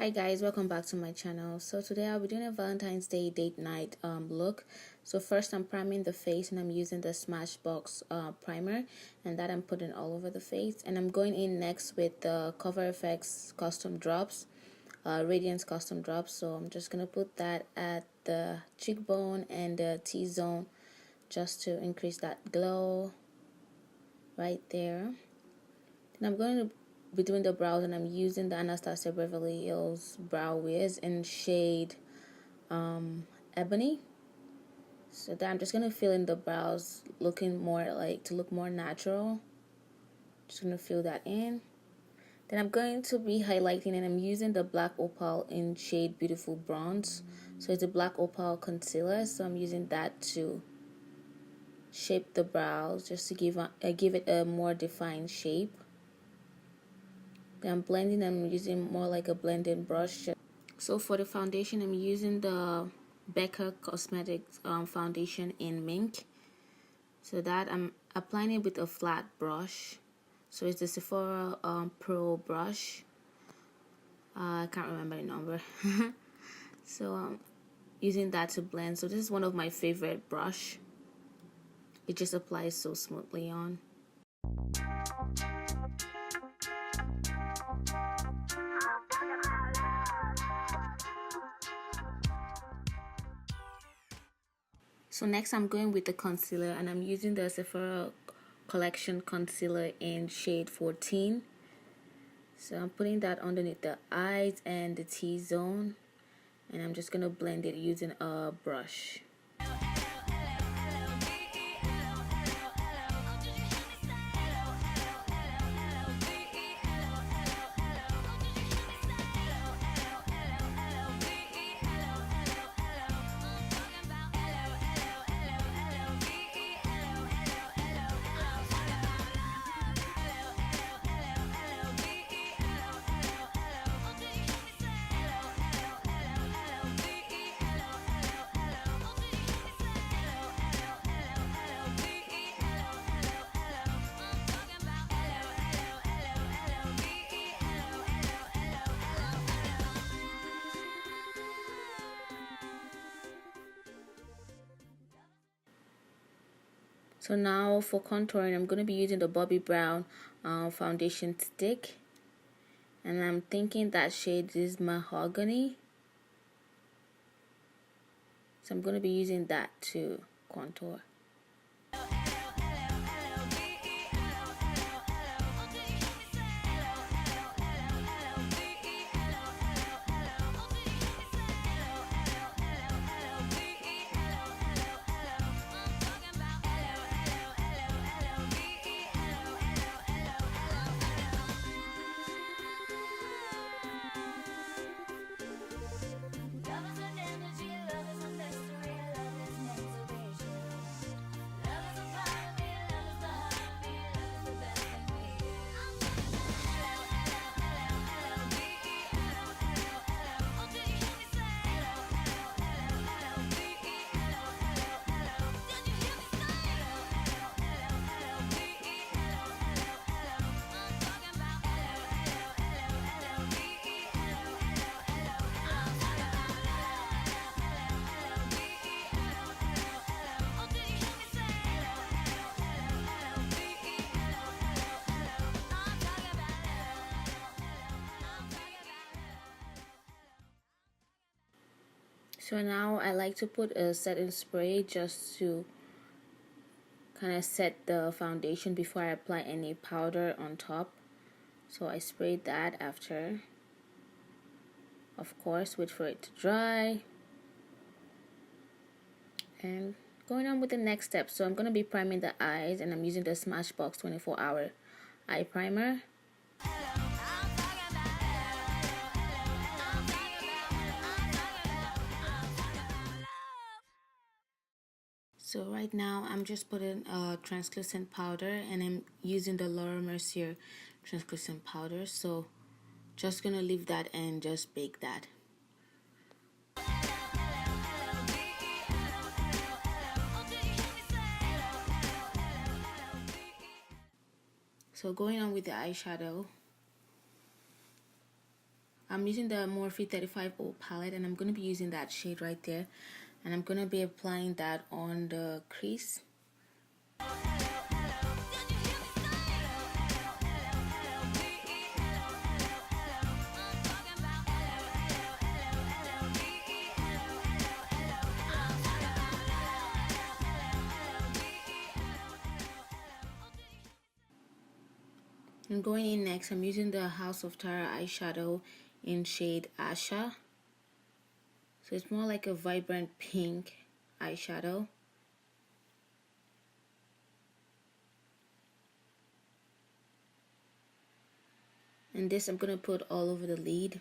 Hi guys, welcome back to my channel. So today I'll be doing a Valentine's Day date night look. So first I'm priming the face and I'm using the Smashbox primer, and that I'm putting all over the face. And I'm going in next with the Cover FX custom drops, Radiance custom drops. So I'm just gonna put that at the cheekbone and the T-zone just to increase that glow right there. Then I'm going to be doing the brows, and I'm using the Anastasia Beverly Hills Brow Wiz in shade Ebony. So that I'm just going to fill in the brows, looking more like to look more natural. Just going to fill that in. Then I'm going to be highlighting, and I'm using the Black Opal in shade Beautiful Bronze. So it's a Black Opal concealer, so I'm using that to shape the brows, just to give it a more defined shape. I'm blending. I'm using more like a blending brush. So for the foundation, I'm using the Becca Cosmetics foundation in Mink. So that I'm applying it with a flat brush. So it's the Sephora Pro brush. I can't remember the number. So I'm using that to blend. So this is one of my favorite brush. It just applies so smoothly on. So next I'm going with the concealer, and I'm using the Sephora Collection concealer in shade 14. So I'm putting that underneath the eyes and the T-zone, and I'm just going to blend it using a brush. So now for contouring, I'm going to be using the Bobbi Brown foundation stick, and I'm thinking that shade is Mahogany. So I'm going to be using that to contour. So now I like to put a setting spray just to kind of set the foundation before I apply any powder on top. So I sprayed that after. Of course, wait for it to dry. And going on with the next step. So I'm going to be priming the eyes, and I'm using the Smashbox 24-hour eye primer. So right now I'm just putting a translucent powder, and I'm using the Laura Mercier translucent powder. So just gonna leave that and just bake that. So going on with the eyeshadow, I'm using the Morphe 35O palette, and I'm going to be using that shade right there, and I'm going to be applying that on the crease. And going in next, I'm using the House of Tara eyeshadow in shade Asha. So it's more like a vibrant pink eyeshadow. And this I'm going to put all over the lid.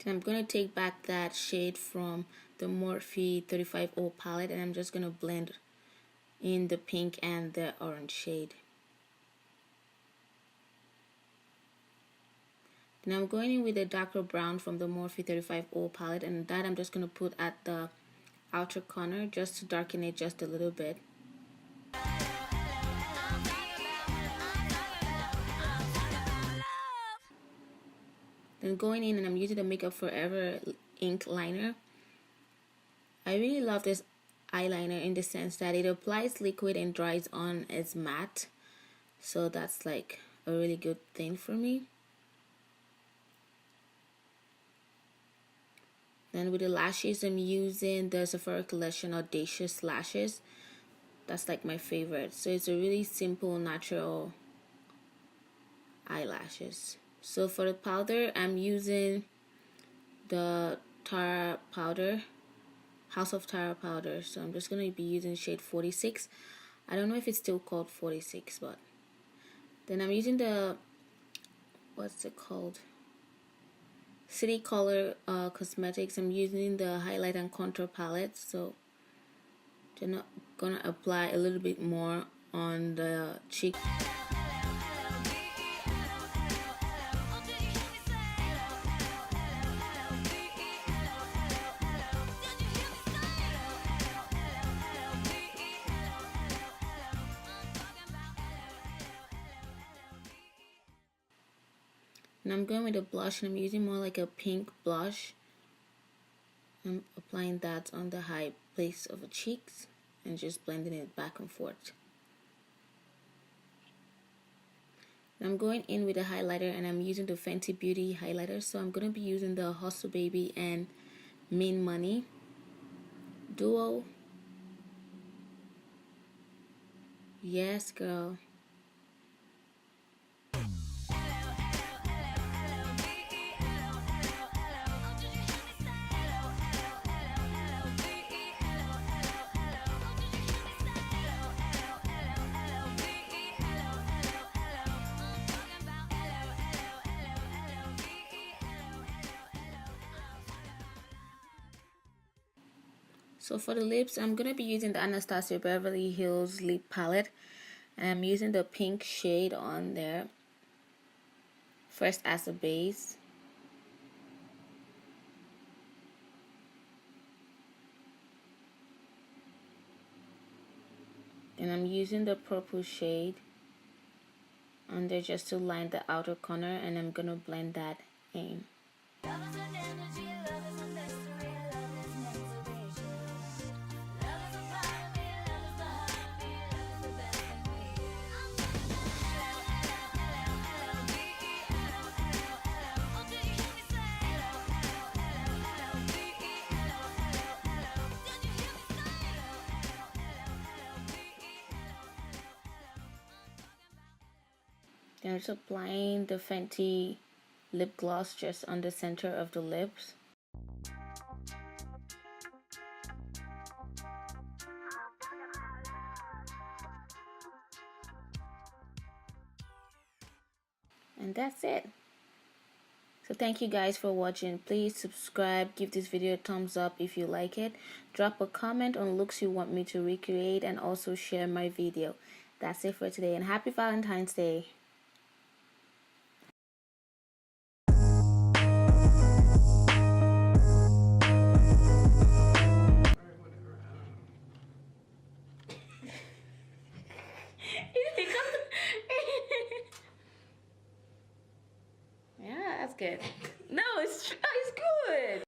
I'm going to take back that shade from the Morphe 35O palette, and I'm just going to blend in the pink and the orange shade. Now I'm going in with a darker brown from the Morphe 35O palette, and that I'm just going to put at the outer corner just to darken it just a little bit. Then going in, and I'm using the Makeup Forever ink liner. I really love this eyeliner in the sense that it applies liquid and dries on as matte. So that's like a really good thing for me. Then with the lashes, I'm using the Sephora Collection Audacious Lashes. That's like my favorite. So it's a really simple, natural eyelashes. So for the powder, I'm using the Tara powder, House of Tara powder. So I'm just going to be using shade 46. I don't know if it's still called 46, but then I'm using the, what's it called? City Color Cosmetics. I'm using the highlight and contour palette. So I'm going to apply a little bit more on the cheek. And I'm going with a blush, and I'm using more like a pink blush. I'm applying that on the high place of the cheeks and just blending it back and forth. And I'm going in with a highlighter, and I'm using the Fenty Beauty highlighter. So I'm going to be using the Hustle Baby and Mean Money duo. Yes, girl. So for the lips, I'm going to be using the Anastasia Beverly Hills lip palette. And I'm using the pink shade on there first as a base. And I'm using the purple shade on there just to line the outer corner, and I'm going to blend that in. Then I'm just applying the Fenty lip gloss just on the center of the lips. And that's it. So thank you guys for watching. Please subscribe, give this video a thumbs up if you like it. Drop a comment on looks you want me to recreate, and also share my video. That's it for today, and happy Valentine's Day. good. No, it's good.